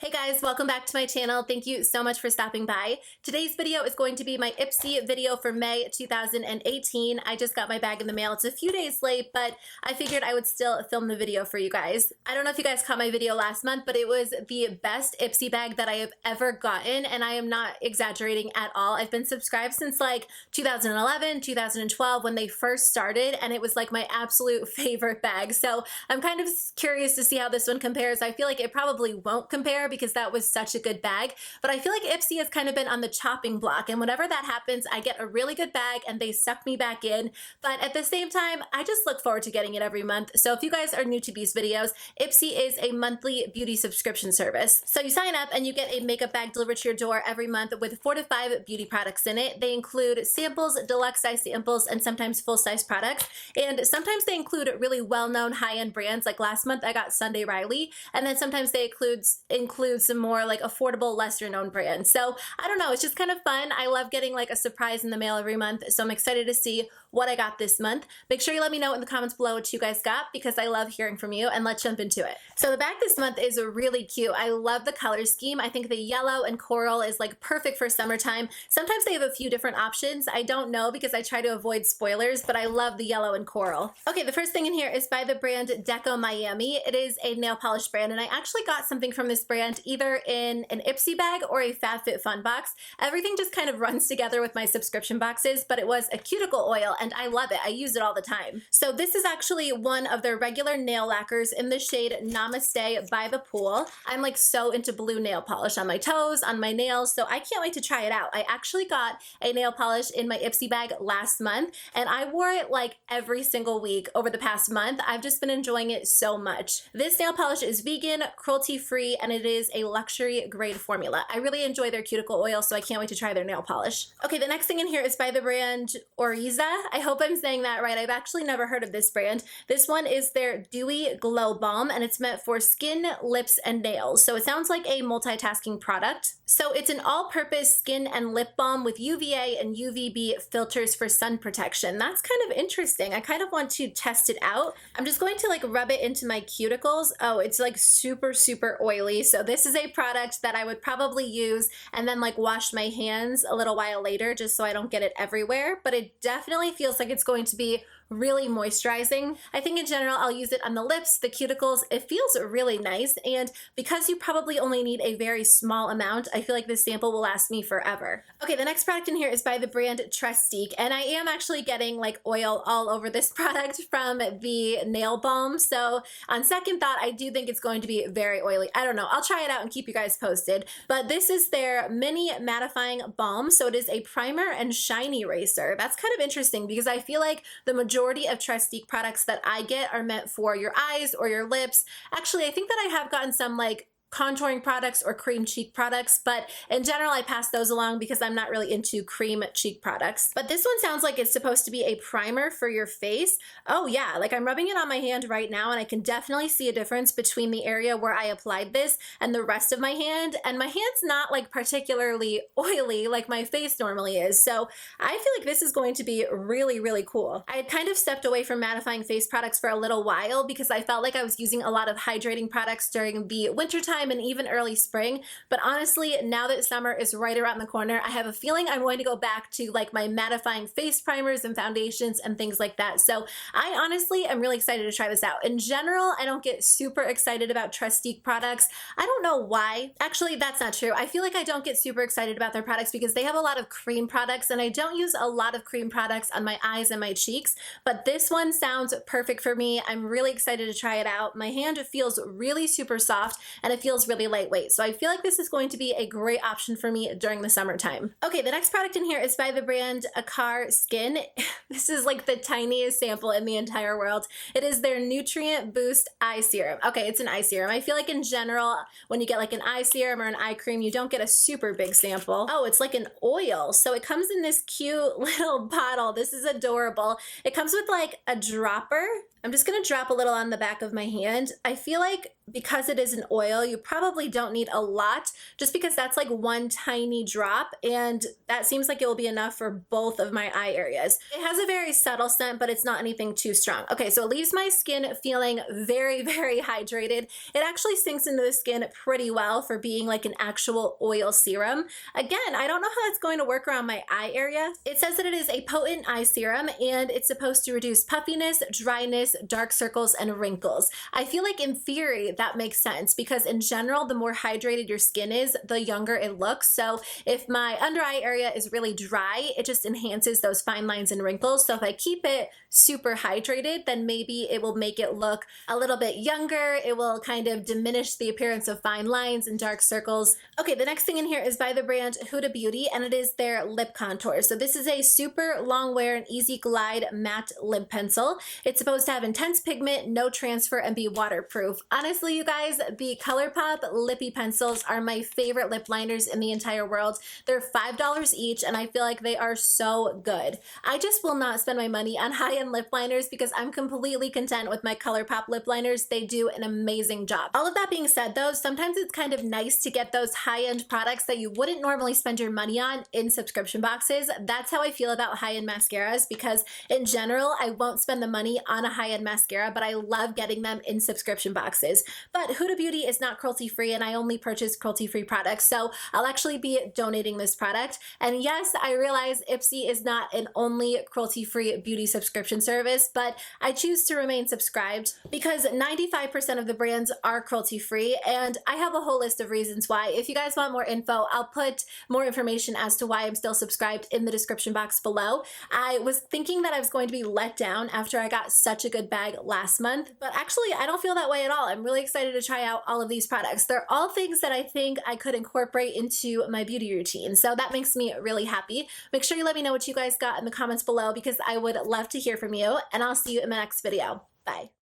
Hey guys, welcome back to my channel. Thank you so much for stopping by. Today's video is going to be my Ipsy video for May 2018. I just got my bag in the mail. It's a few days late, but I figured I would still film the video for you guys. I don't know if you guys caught my video last month, but it was the best Ipsy bag that I have ever gotten, and I am not exaggerating at all. I've been subscribed since like 2011, 2012 when they first started, and it was like my absolute favorite bag. So I'm kind of curious to see how this one compares. I feel like it probably won't compare because that was such a good bag, but I feel like Ipsy has kind of been on the chopping block, and whenever that happens, I get a really good bag and they suck me back in. But at the same time, I just look forward to getting it every month. So if you guys are new to these videos, Ipsy is a monthly beauty subscription service. So you sign up and you get a makeup bag delivered to your door every month with 4 to 5 beauty products in it. They include samples, deluxe size samples, and sometimes full size products. And sometimes they include really well-known high-end brands. Like last month I got Sunday Riley, and then sometimes they include some more like affordable, lesser known brands. So I don't know, it's just kind of fun. I love getting like a surprise in the mail every month, so I'm excited to see what I got this month. Make sure you let me know in the comments below what you guys got because I love hearing from you, and let's jump into it. So the bag this month is really cute. I love the color scheme. I think the yellow and coral is like perfect for summertime. Sometimes they have a few different options. I don't know because I try to avoid spoilers, but I love the yellow and coral. Okay, the first thing in here is by the brand Deco Miami. It is a nail polish brand, and I actually got something from this brand either in an Ipsy bag or a FabFitFun box. Everything just kind of runs together with my subscription boxes, but it was a cuticle oil and I love it. I use it all the time. So this is actually one of their regular nail lacquers in the shade Namaste by the Pool. I'm like so into blue nail polish on my toes, on my nails, so I can't wait to try it out. I actually got a nail polish in my Ipsy bag last month and I wore it like every single week over the past month. I've just been enjoying it so much. This nail polish is vegan, cruelty-free, and it is a luxury grade formula. I really enjoy their cuticle oil, so I can't wait to try their nail polish. Okay, the next thing in here is by the brand Oryza. I hope I'm saying that right. I've actually never heard of this brand. This one is their Dewy Glow Balm, and it's meant for skin, lips, and nails. So it sounds like a multitasking product. So it's an all-purpose skin and lip balm with UVA and UVB filters for sun protection. That's kind of interesting. I kind of want to test it out. I'm just going to like rub it into my cuticles. Oh, it's like super, super oily. So this is a product that I would probably use and then like wash my hands a little while later just so I don't get it everywhere. But it definitely feels like it's going to be really moisturizing. I think in general I'll use it on the lips, the cuticles. It feels really nice, and because you probably only need a very small amount, I feel like this sample will last me forever. Okay, the next product in here is by the brand Trestique, and I am actually getting like oil all over this product from the nail balm, so on second thought I do think it's going to be very oily. I don't know, I'll try it out and keep you guys posted. But this is their mini mattifying balm, so it is a primer and shine eraser. That's kind of interesting because I feel like the majority of Trestique products that I get are meant for your eyes or your lips. Actually, I think that I have gotten some like contouring products or cream cheek products, but in general I pass those along because I'm not really into cream cheek products. But this one sounds like it's supposed to be a primer for your face. Oh yeah, like I'm rubbing it on my hand right now and I can definitely see a difference between the area where I applied this and the rest of my hand, and my hand's not like particularly oily like my face normally is, so I feel like this is going to be really, really cool. I had kind of stepped away from mattifying face products for a little while because I felt like I was using a lot of hydrating products during the wintertime and even early spring, but honestly now that summer is right around the corner, I have a feeling I'm going to go back to like my mattifying face primers and foundations and things like that. So I honestly am really excited to try this out. In general, I don't get super excited about Trestique products. I don't know why. Actually, that's not true. I feel like I don't get super excited about their products because they have a lot of cream products, and I don't use a lot of cream products on my eyes and my cheeks, but this one sounds perfect for me. I'm really excited to try it out. My hand feels really super soft and it feels really lightweight, so I feel like this is going to be a great option for me during the summertime. Okay, the next product in here is by the brand Acar Skin. This is like the tiniest sample in the entire world. It is their Nutrient Boost Eye Serum. Okay, it's an eye serum. I feel like in general, when you get like an eye serum or an eye cream, you don't get a super big sample. Oh, it's like an oil. So it comes in this cute little bottle. This is adorable. It comes with like a dropper I'm just gonna drop a little on the back of my hand. I feel like because it is an oil, you probably don't need a lot, just because that's like one tiny drop, and that seems like it will be enough for both of my eye areas. It has a very subtle scent, but it's not anything too strong. Okay, so it leaves my skin feeling very, very hydrated. It actually sinks into the skin pretty well for being like an actual oil serum. Again, I don't know how it's going to work around my eye area. It says that it is a potent eye serum, and it's supposed to reduce puffiness, dryness, dark circles, and wrinkles. I feel like in theory that makes sense, because in general, the more hydrated your skin is, the younger it looks. So if my under eye area is really dry, it just enhances those fine lines and wrinkles. So if I keep it super hydrated, then maybe it will make it look a little bit younger. It will kind of diminish the appearance of fine lines and dark circles. Okay, the next thing in here is by the brand Huda Beauty, and it is their lip contour. So this is a super long wear and easy glide matte lip pencil. It's supposed to have intense pigment, no transfer, and be waterproof. Honestly, you guys, the ColourPop lippy pencils are my favorite lip liners in the entire world. They're $5 each, and I feel like they are so good. I just will not spend my money on high-end lip liners because I'm completely content with my ColourPop lip liners. They do an amazing job. All of that being said, though, sometimes it's kind of nice to get those high-end products that you wouldn't normally spend your money on in subscription boxes. That's how I feel about high-end mascaras, because in general, I won't spend the money on a high-end mascara, but I love getting them in subscription boxes. But Huda Beauty is not cruelty-free, and I only purchase cruelty-free products, so I'll actually be donating this product. And yes, I realize Ipsy is not an only cruelty-free beauty subscription service, but I choose to remain subscribed because 95% of the brands are cruelty-free, and I have a whole list of reasons why. If you guys want more info, I'll put more information as to why I'm still subscribed in the description box below. I was thinking that I was going to be let down after I got such a good bag last month, but actually I don't feel that way at all. I'm really excited to try out all of these products. They're all things that I think I could incorporate into my beauty routine, so that makes me really happy. Make sure you let me know what you guys got in the comments below, because I would love to hear from you, and I'll see you in my next video. Bye.